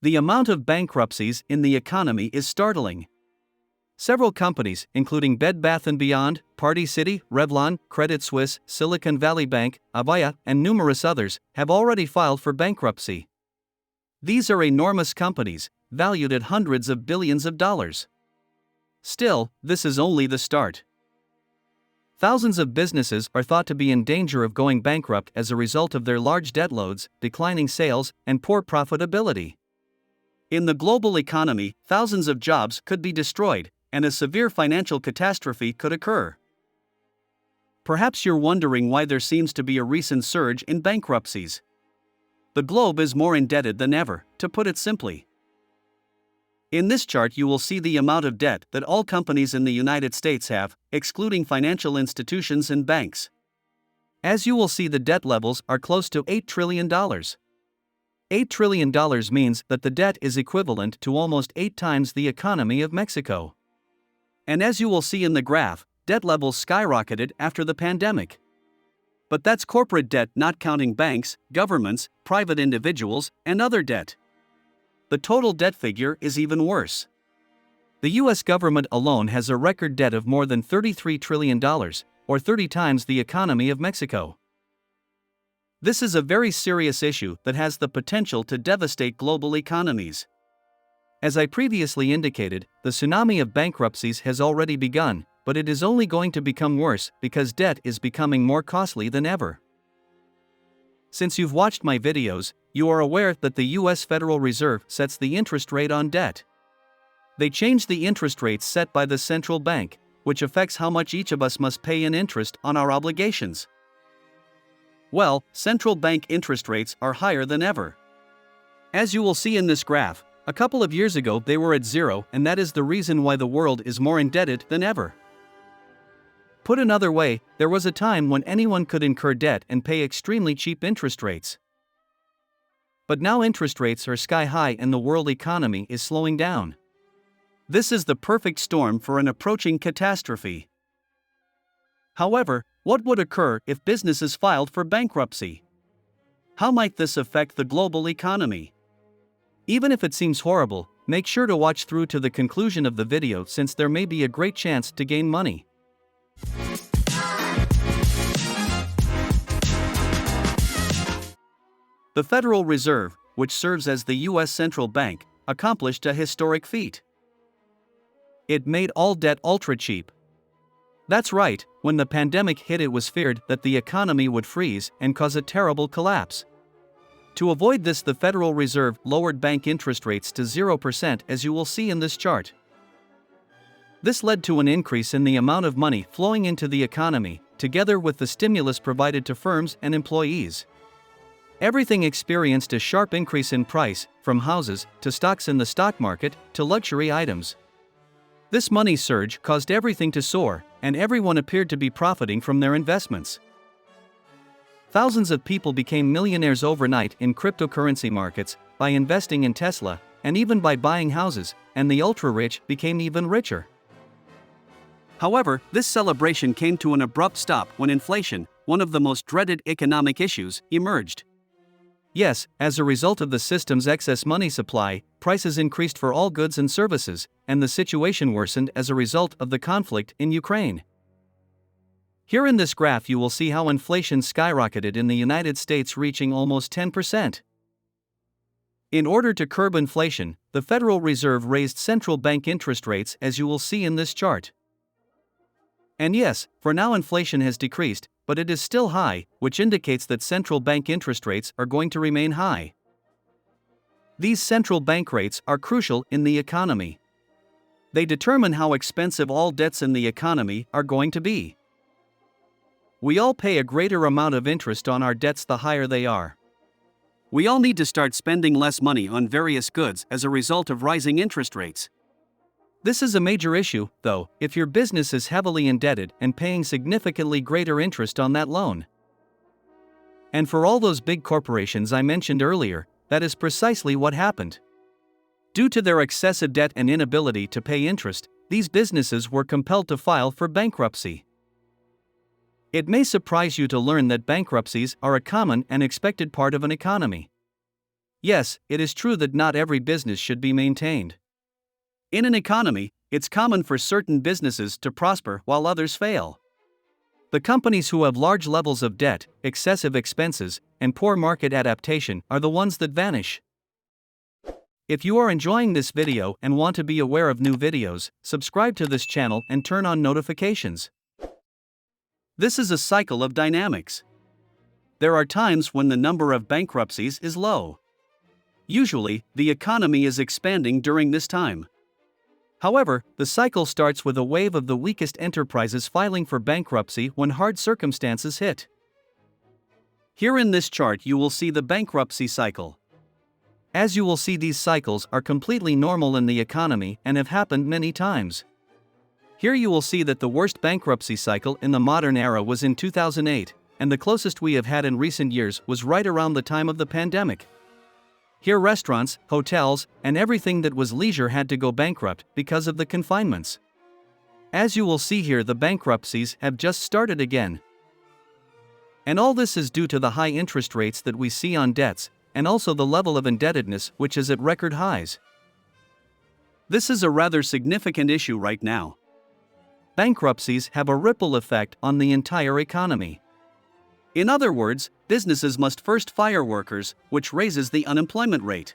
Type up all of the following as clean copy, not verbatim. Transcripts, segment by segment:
The amount of bankruptcies in the economy is startling. Several companies, including Bed Bath & Beyond, Party City, Revlon, Credit Suisse, Silicon Valley Bank, Avaya, and numerous others, have already filed for bankruptcy. These are enormous companies, valued at hundreds of billions of dollars. Still, this is only the start. Thousands of businesses are thought to be in danger of going bankrupt as a result of their large debt loads, declining sales, and poor profitability. In the global economy, thousands of jobs could be destroyed, and a severe financial catastrophe could occur. Perhaps you're wondering why there seems to be a recent surge in bankruptcies. The globe is more indebted than ever, to put it simply. In this chart you will see the amount of debt that all companies in the United States have, excluding financial institutions and banks. As you will see, the debt levels are close to $8 trillion. $8 trillion means that the debt is equivalent to almost 8 times the economy of Mexico. And as you will see in the graph, debt levels skyrocketed after the pandemic. But that's corporate debt, not counting banks, governments, private individuals, and other debt. The total debt figure is even worse. The US government alone has a record debt of more than $33 trillion, or 30 times the economy of Mexico. This is a very serious issue that has the potential to devastate global economies. As I previously indicated, the tsunami of bankruptcies has already begun, but it is only going to become worse because debt is becoming more costly than ever. Since you've watched my videos, you are aware that the US Federal Reserve sets the interest rate on debt. They change the interest rates set by the central bank, which affects how much each of us must pay in interest on our obligations. Well, central bank interest rates are higher than ever. As you will see in this graph, a couple of years ago they were at zero, and that is the reason why the world is more indebted than ever. Put another way, there was a time when anyone could incur debt and pay extremely cheap interest rates. But now interest rates are sky high and the world economy is slowing down. This is the perfect storm for an approaching catastrophe. However, what would occur if businesses filed for bankruptcy? How might this affect the global economy? Even if it seems horrible, make sure to watch through to the conclusion of the video, since there may be a great chance to gain money. The Federal Reserve, which serves as the US central bank, accomplished a historic feat. It made all debt ultra cheap. That's right, when the pandemic hit, it was feared that the economy would freeze and cause a terrible collapse. To avoid this, the Federal Reserve lowered bank interest rates to 0%, as you will see in this chart. This led to an increase in the amount of money flowing into the economy, together with the stimulus provided to firms and employees. Everything experienced a sharp increase in price, from houses to stocks in the stock market to luxury items. This money surge caused everything to soar, and everyone appeared to be profiting from their investments. Thousands of people became millionaires overnight in cryptocurrency markets, by investing in Tesla, and even by buying houses, and the ultra-rich became even richer. However, this celebration came to an abrupt stop when inflation, one of the most dreaded economic issues, emerged. Yes, as a result of the system's excess money supply, prices increased for all goods and services, and the situation worsened as a result of the conflict in Ukraine. Here in this graph you will see how inflation skyrocketed in the United States, reaching almost 10%. In order to curb inflation, the Federal Reserve raised central bank interest rates, as you will see in this chart. And yes, for now inflation has decreased, but it is still high, which indicates that central bank interest rates are going to remain high. These central bank rates are crucial in the economy. They determine how expensive all debts in the economy are going to be. We all pay a greater amount of interest on our debts the higher they are. We all need to start spending less money on various goods as a result of rising interest rates. This is a major issue, though, if your business is heavily indebted and paying significantly greater interest on that loan. And for all those big corporations I mentioned earlier, that is precisely what happened. Due to their excessive debt and inability to pay interest, these businesses were compelled to file for bankruptcy. It may surprise you to learn that bankruptcies are a common and expected part of an economy. Yes, it is true that not every business should be maintained. In an economy, it's common for certain businesses to prosper while others fail. The companies who have large levels of debt, excessive expenses, and poor market adaptation are the ones that vanish. If you are enjoying this video and want to be aware of new videos, subscribe to this channel and turn on notifications. This is a cycle of dynamics. There are times when the number of bankruptcies is low. Usually, the economy is expanding during this time. However, the cycle starts with a wave of the weakest enterprises filing for bankruptcy when hard circumstances hit. Here in this chart you will see the bankruptcy cycle. As you will see, these cycles are completely normal in the economy and have happened many times. Here you will see that the worst bankruptcy cycle in the modern era was in 2008, and the closest we have had in recent years was right around the time of the pandemic. Here restaurants, hotels, and everything that was leisure had to go bankrupt because of the confinements. As you will see here, the bankruptcies have just started again. And all this is due to the high interest rates that we see on debts, and also the level of indebtedness which is at record highs. This is a rather significant issue right now. Bankruptcies have a ripple effect on the entire economy. In other words, businesses must first fire workers, which raises the unemployment rate.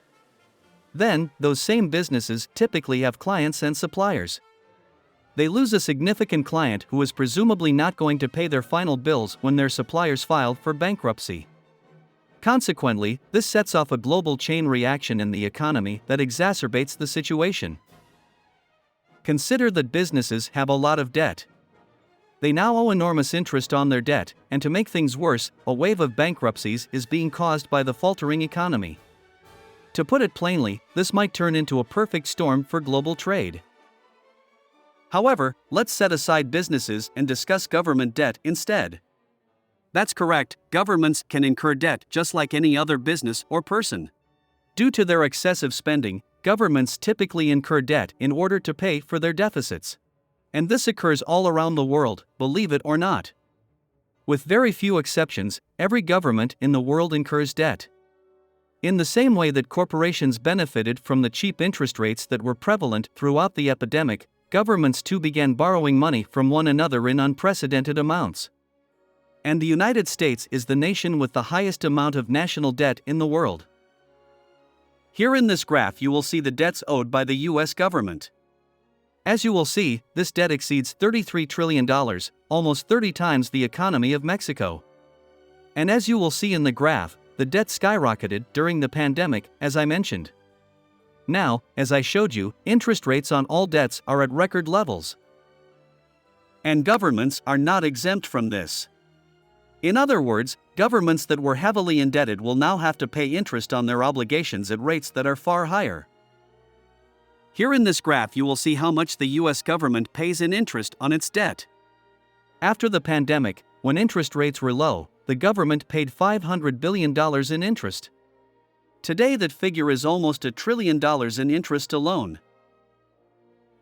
Then, those same businesses typically have clients and suppliers. They lose a significant client who is presumably not going to pay their final bills when their suppliers file for bankruptcy. Consequently, this sets off a global chain reaction in the economy that exacerbates the situation. Consider that businesses have a lot of debt. They now owe enormous interest on their debt, and to make things worse, a wave of bankruptcies is being caused by the faltering economy. To put it plainly, this might turn into a perfect storm for global trade. However, let's set aside businesses and discuss government debt instead. That's correct, governments can incur debt just like any other business or person. Due to their excessive spending, governments typically incur debt in order to pay for their deficits. And this occurs all around the world, believe it or not. With very few exceptions, every government in the world incurs debt. In the same way that corporations benefited from the cheap interest rates that were prevalent throughout the epidemic, governments too began borrowing money from one another in unprecedented amounts. And the United States is the nation with the highest amount of national debt in the world. Here in this graph you will see the debts owed by the US government. As you will see, this debt exceeds $33 trillion, almost 30 times the economy of Mexico. And as you will see in the graph, the debt skyrocketed during the pandemic, as I mentioned. Now, as I showed you, interest rates on all debts are at record levels. And governments are not exempt from this. In other words, governments that were heavily indebted will now have to pay interest on their obligations at rates that are far higher. Here in this graph you will see how much the US government pays in interest on its debt. After the pandemic, when interest rates were low, the government paid $500 billion in interest. Today that figure is almost $1 trillion in interest alone.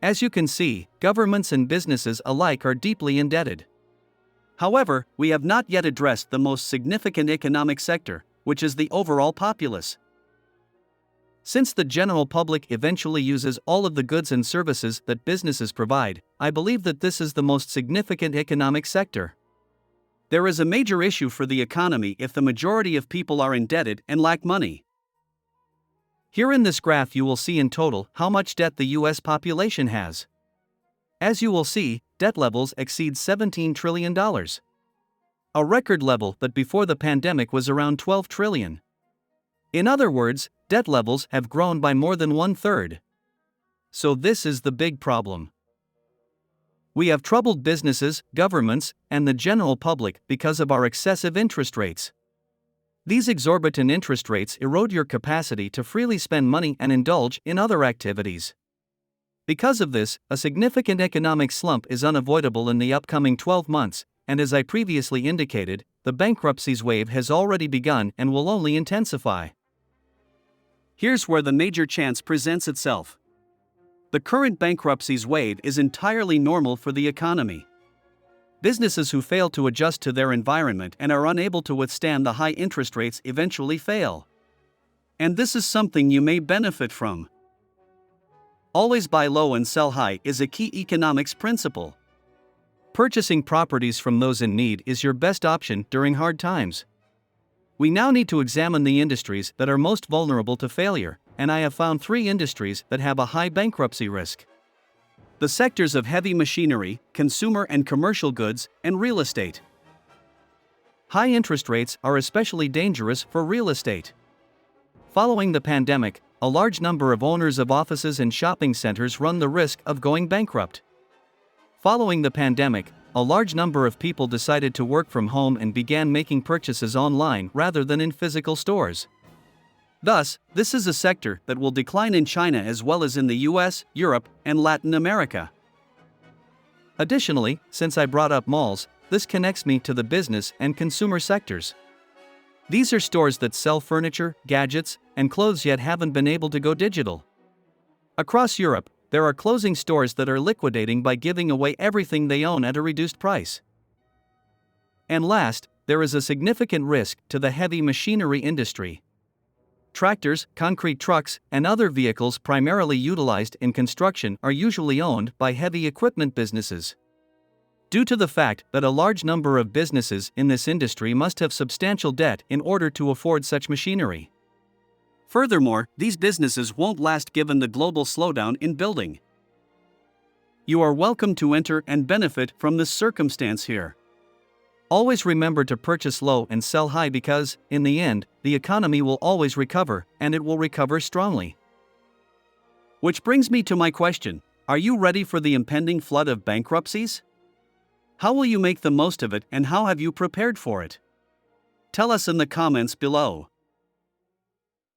As you can see, governments and businesses alike are deeply indebted. However, we have not yet addressed the most significant economic sector, which is the overall populace. Since the general public eventually uses all of the goods and services that businesses provide, I believe that this is the most significant economic sector. There is a major issue for the economy if the majority of people are indebted and lack money. Here in this graph you will see in total how much debt the US population has. As you will see, debt levels exceed $17 trillion. A record level that before the pandemic was around $12 trillion. In other words, debt levels have grown by more than 1/3. So this is the big problem. We have troubled businesses, governments, and the general public because of our excessive interest rates. These exorbitant interest rates erode your capacity to freely spend money and indulge in other activities. Because of this, a significant economic slump is unavoidable in the upcoming 12 months, and as I previously indicated, the bankruptcies wave has already begun and will only intensify. Here's where the major chance presents itself. The current bankruptcies wave is entirely normal for the economy. Businesses who fail to adjust to their environment and are unable to withstand the high interest rates eventually fail. And this is something you may benefit from. Always buy low and sell high is a key economics principle. Purchasing properties from those in need is your best option during hard times. We now need to examine the industries that are most vulnerable to failure, and I have found 3 industries that have a high bankruptcy risk. The sectors of heavy machinery, consumer and commercial goods, and real estate. High interest rates are especially dangerous for real estate. Following the pandemic, a large number of owners of offices and shopping centers run the risk of going bankrupt. Following the pandemic, a large number of people decided to work from home and began making purchases online rather than in physical stores. Thus, this is a sector that will decline in China as well as in the US, Europe, and Latin America. Additionally, since I brought up malls, this connects me to the business and consumer sectors. These are stores that sell furniture, gadgets, and clothes yet haven't been able to go digital. Across Europe, there are closing stores that are liquidating by giving away everything they own at a reduced price. And last, there is a significant risk to the heavy machinery industry. Tractors, concrete trucks, and other vehicles primarily utilized in construction are usually owned by heavy equipment businesses. Due to the fact that a large number of businesses in this industry must have substantial debt in order to afford such machinery. Furthermore, these businesses won't last given the global slowdown in building. You are welcome to enter and benefit from this circumstance here. Always remember to purchase low and sell high because, in the end, the economy will always recover, and it will recover strongly. Which brings me to my question: are you ready for the impending flood of bankruptcies? How will you make the most of it, and how have you prepared for it? Tell us in the comments below.